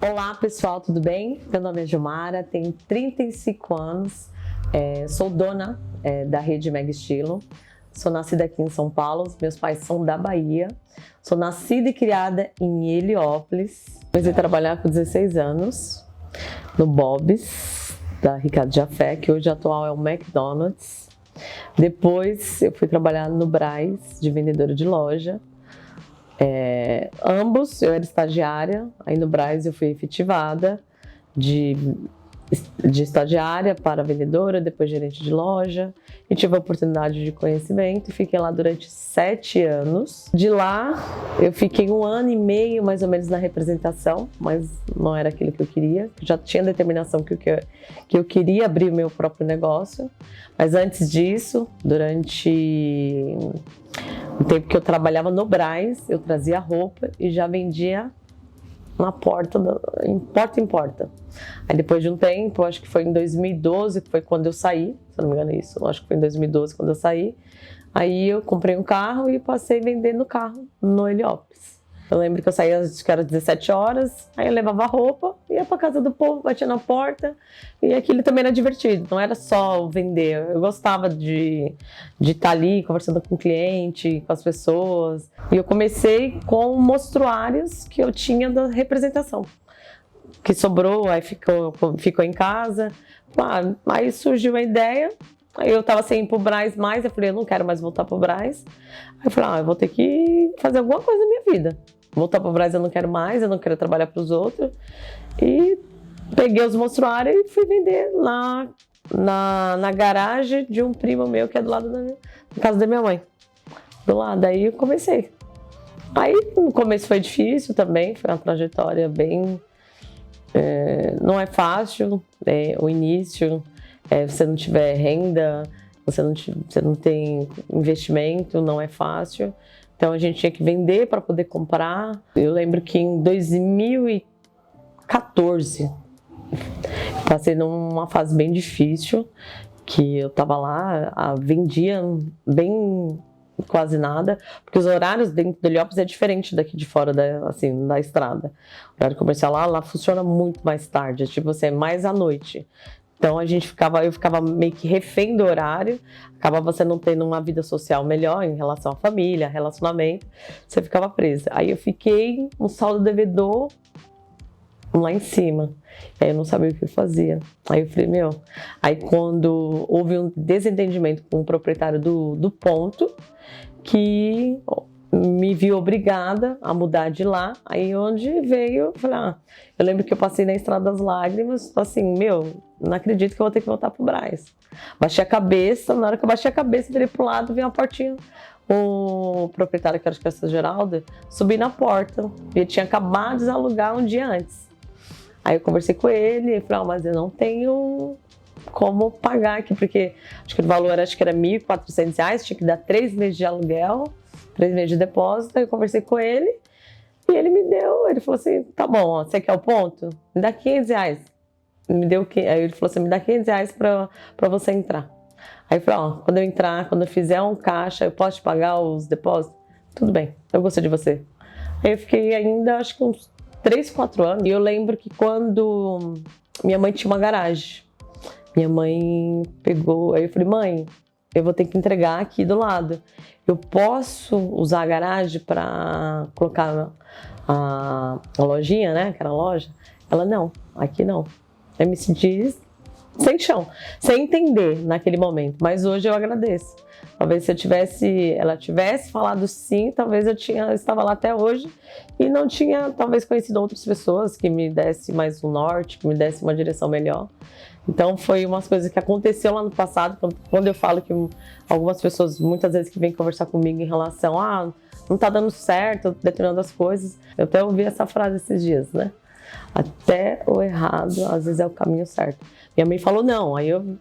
Olá pessoal, tudo bem? Meu nome é Gilmara, tenho 35 anos, sou dona da rede Mega Estilo, sou nascida aqui em São Paulo, meus pais são da Bahia, sou nascida e criada em Heliópolis, comecei a trabalhar com 16 anos no Bob's, da Ricardo Jafé, que hoje atual é o McDonald's. Depois eu fui trabalhar no Brás, de vendedora de loja. Ambos, eu era estagiária, aí no Brás eu fui efetivada de estagiária para vendedora, depois gerente de loja, e tive a oportunidade de conhecimento e fiquei lá durante 7 anos. De lá eu fiquei 1 ano e meio mais ou menos na representação, mas não era aquilo que eu queria, já tinha determinação que eu queria abrir o meu próprio negócio, mas antes disso, durante o tempo que eu trabalhava no Brás, eu trazia roupa e já vendia na porta, em porta. Aí depois de um tempo, acho que foi em 2012, que foi quando eu saí, se eu não me engano é isso, acho que foi em 2012 quando eu saí. Aí eu comprei um carro e passei vendendo carro no Heliópolis. Eu lembro que eu saía, acho que era 17 horas, aí eu levava roupa, ia pra casa do povo, batia na porta, e aquilo também era divertido, não era só vender. Eu gostava de estar ali conversando com o cliente, com as pessoas. E eu comecei com mostruários que eu tinha da representação, que sobrou, aí ficou em casa. Aí surgiu a ideia. Aí eu tava sem ir pro Brás mais, eu falei, eu não quero mais voltar pro Brás. Aí eu falei, eu vou ter que fazer alguma coisa na minha vida. Voltar pro Brás eu não quero mais, eu não quero trabalhar pros outros. E peguei os mostruários e fui vender lá na garagem de um primo meu que é do lado da casa da minha mãe. Do lado, aí eu comecei. Aí no começo foi difícil também, foi uma trajetória bem... não é fácil, o início... você não tiver renda, você não tem investimento, não é fácil. Então a gente tinha que vender para poder comprar. Eu lembro que em 2014, passei numa fase bem difícil, que eu estava lá, vendia bem quase nada, porque os horários dentro do Heliópolis é diferente daqui de fora da estrada. O horário comercial lá funciona muito mais tarde, tipo assim, é mais à noite. Então eu ficava meio que refém do horário, acabava você não tendo uma vida social melhor em relação à família, relacionamento, você ficava presa. Aí eu fiquei um saldo devedor lá em cima, aí eu não sabia o que eu fazia. Aí eu falei, aí quando houve um desentendimento com o proprietário do ponto, que me vi obrigada a mudar de lá, aí onde veio, eu falei, eu lembro que eu passei na Estrada das Lágrimas, assim, não acredito que eu vou ter que voltar pro Brás. Baixei a cabeça, na hora que eu baixei a cabeça, virei pro lado, vi uma portinha, o proprietário, que era de Casta Geralda, subi na porta, e ele tinha acabado de desalugar um dia antes. Aí eu conversei com ele, e falei, mas eu não tenho como pagar aqui, porque acho que o valor era R$ 1.400, tinha que dar 3 meses de aluguel, 3 meses de depósito. Aí eu conversei com ele e ele falou assim, tá bom, você quer o ponto? Me dá R$ 500. Aí ele falou assim, me dá R$ 500 pra você entrar. Aí eu falei, quando eu entrar, quando eu fizer um caixa, eu posso te pagar os depósitos? Tudo bem, eu gostei de você. Aí eu fiquei ainda, acho que uns 3, 4 anos. E eu lembro que quando minha mãe tinha uma garagem, minha mãe pegou, aí eu falei, mãe, eu vou ter que entregar aqui do lado. Eu posso usar a garagem para colocar a lojinha, né? Que era a loja. Ela, não, aqui não. Eu me senti sem chão, sem entender naquele momento. Mas hoje eu agradeço. Talvez se ela tivesse falado sim, talvez eu estava lá até hoje e não tinha, talvez, conhecido outras pessoas que me dessem mais um norte, que me dessem uma direção melhor. Então foi umas coisas que aconteceu lá no passado, quando eu falo que algumas pessoas, muitas vezes que vêm conversar comigo em relação não tá dando certo, determinadas coisas, eu até ouvi essa frase esses dias, né? Até o errado, às vezes é o caminho certo. Minha mãe falou não, aí eu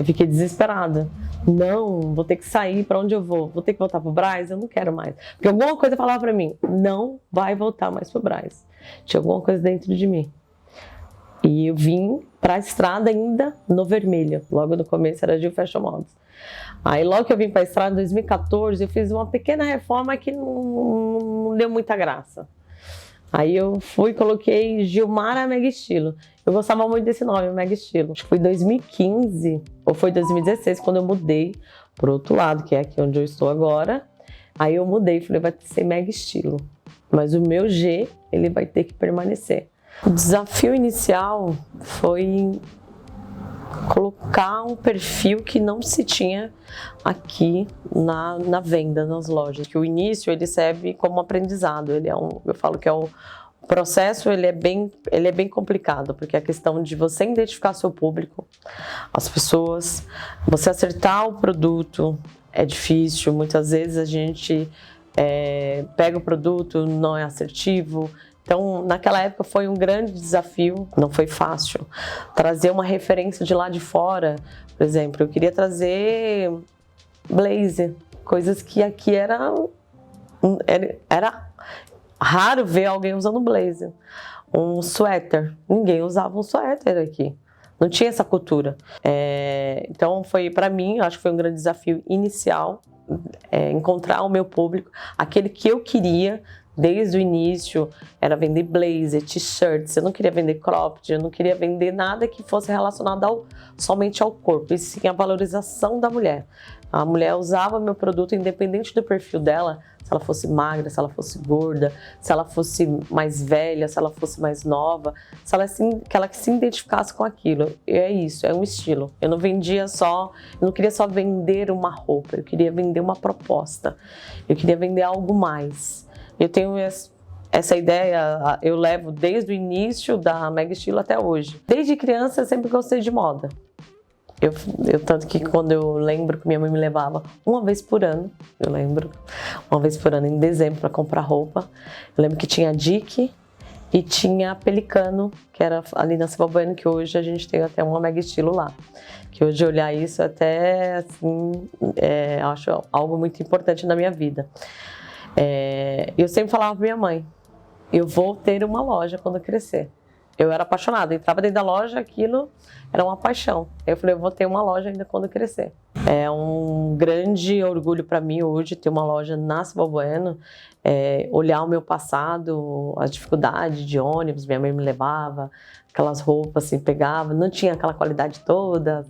fiquei desesperada. Não, vou ter que sair, para onde eu vou? Vou ter que voltar pro Brás? Eu não quero mais. Porque alguma coisa falava para mim, não vai voltar mais pro Brás. Tinha alguma coisa dentro de mim. E eu vim para a estrada ainda no vermelho. Logo no começo era Gil Fashion Models. Aí logo que eu vim para a estrada em 2014, eu fiz uma pequena reforma que não deu muita graça. Aí eu fui e coloquei Gilmara Mega Estilo. Eu gostava muito desse nome, Mega Estilo. Acho que foi 2015 ou foi 2016 quando eu mudei pro outro lado, que é aqui onde eu estou agora. Aí eu mudei, falei, vai ser Mega Estilo. Mas o meu G, ele vai ter que permanecer. O desafio inicial foi colocar um perfil que não se tinha aqui na venda, nas lojas. Que o início ele serve como aprendizado. Eu falo que o processo ele é bem complicado, porque a questão de você identificar seu público, as pessoas, você acertar o produto é difícil. Muitas vezes a gente pega o produto, não é assertivo. Então, naquela época foi um grande desafio, não foi fácil. Trazer uma referência de lá de fora, por exemplo, eu queria trazer blazer, coisas que aqui era raro ver alguém usando blazer. Um suéter, ninguém usava um suéter aqui. Não tinha essa cultura. Então, foi para mim, acho que foi um grande desafio inicial, encontrar o meu público, aquele que eu queria. Desde o início, era vender blazer, t-shirts, eu não queria vender cropped, eu não queria vender nada que fosse relacionado somente ao corpo, e sim a valorização da mulher. A mulher usava meu produto independente do perfil dela, se ela fosse magra, se ela fosse gorda, se ela fosse mais velha, se ela fosse mais nova, que ela se identificasse com aquilo. E é isso, é um estilo. Eu não queria só vender uma roupa, eu queria vender uma proposta, eu queria vender algo mais. Eu tenho essa ideia, eu levo desde o início da Mega Estilo até hoje. Desde criança eu sempre gostei de moda. Tanto que quando eu lembro que minha mãe me levava uma vez por ano, em dezembro para comprar roupa. Eu lembro que tinha a Dick e tinha a Pelicano, que era ali na Silva Bueno, que hoje a gente tem até uma Mega Estilo lá. Que hoje olhar isso até assim, acho algo muito importante na minha vida. Eu sempre falava pra minha mãe, eu vou ter uma loja quando eu crescer. Eu era apaixonada, entrava dentro da loja, aquilo era uma paixão. Eu falei, eu vou ter uma loja ainda quando eu crescer. É um grande orgulho para mim hoje ter uma loja na Silva Bueno, olhar o meu passado, as dificuldades de ônibus, minha mãe me levava, aquelas roupas assim, pegava, não tinha aquela qualidade toda,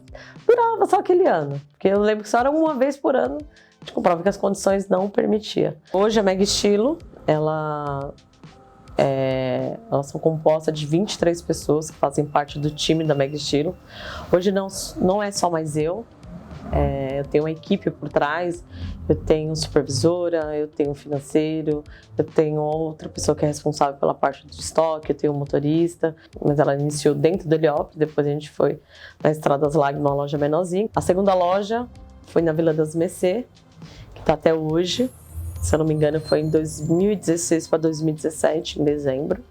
durava só aquele ano, porque eu lembro que só era uma vez por ano, a gente comprava que as condições não permitiam. Hoje a Mega Estilo, elas são compostas de 23 pessoas que fazem parte do time da Mega Estilo. Hoje não é só mais eu tenho uma equipe por trás, eu tenho supervisora, eu tenho financeiro, eu tenho outra pessoa que é responsável pela parte do estoque, eu tenho um motorista, mas ela iniciou dentro do Heliópolis, depois a gente foi na Estrada das Lágrimas, uma loja menorzinha. A segunda loja foi na Vila das Mercê, que está até hoje. Se eu não me engano, foi em 2016 para 2017, em dezembro.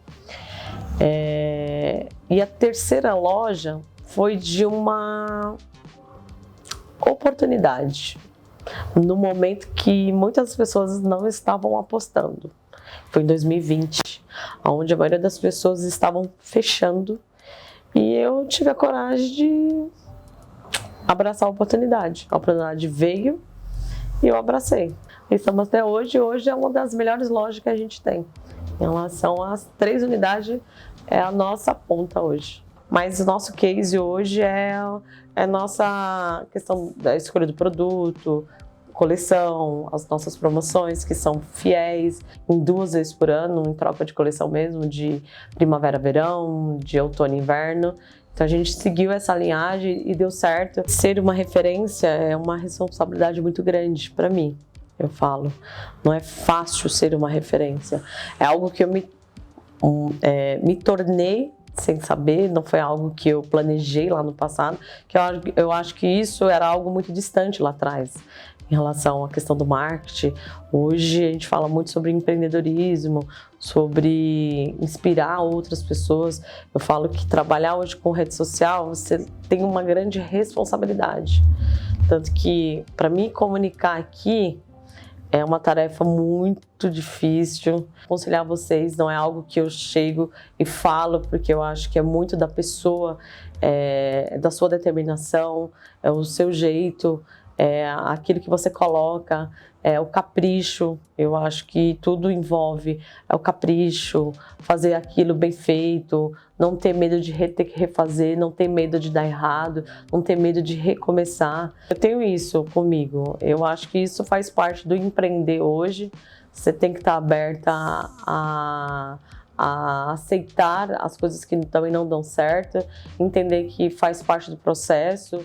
E a terceira loja foi de uma oportunidade, no momento que muitas pessoas não estavam apostando. Foi em 2020, onde a maioria das pessoas estavam fechando, e eu tive a coragem de abraçar a oportunidade. A oportunidade veio e eu abracei. Estamos até hoje. Hoje é uma das melhores lojas que a gente tem. Em relação às 3 unidades, é a nossa ponta hoje. Mas o nosso case hoje é a nossa questão da escolha do produto, coleção, as nossas promoções que são fiéis, em 2 vezes por ano, em troca de coleção mesmo, de primavera-verão, de outono-inverno. Então a gente seguiu essa linhagem e deu certo. Ser uma referência é uma responsabilidade muito grande para mim. Eu falo, não é fácil ser uma referência. É algo que eu me tornei sem saber, não foi algo que eu planejei lá no passado, que eu acho que isso era algo muito distante lá atrás, em relação à questão do marketing. Hoje a gente fala muito sobre empreendedorismo, sobre inspirar outras pessoas. Eu falo que trabalhar hoje com rede social, você tem uma grande responsabilidade. Tanto que, para mim comunicar aqui, é uma tarefa muito difícil. Aconselhar vocês não é algo que eu chego e falo, porque eu acho que é muito da pessoa, da sua determinação, é o seu jeito. aquilo que você coloca, o capricho. Eu acho que tudo envolve o capricho, fazer aquilo bem feito, não ter medo de ter que refazer, não ter medo de dar errado, não ter medo de recomeçar. Eu tenho isso comigo. Eu acho que isso faz parte do empreender hoje. Você tem que estar aberta a aceitar as coisas que também não dão certo, entender que faz parte do processo.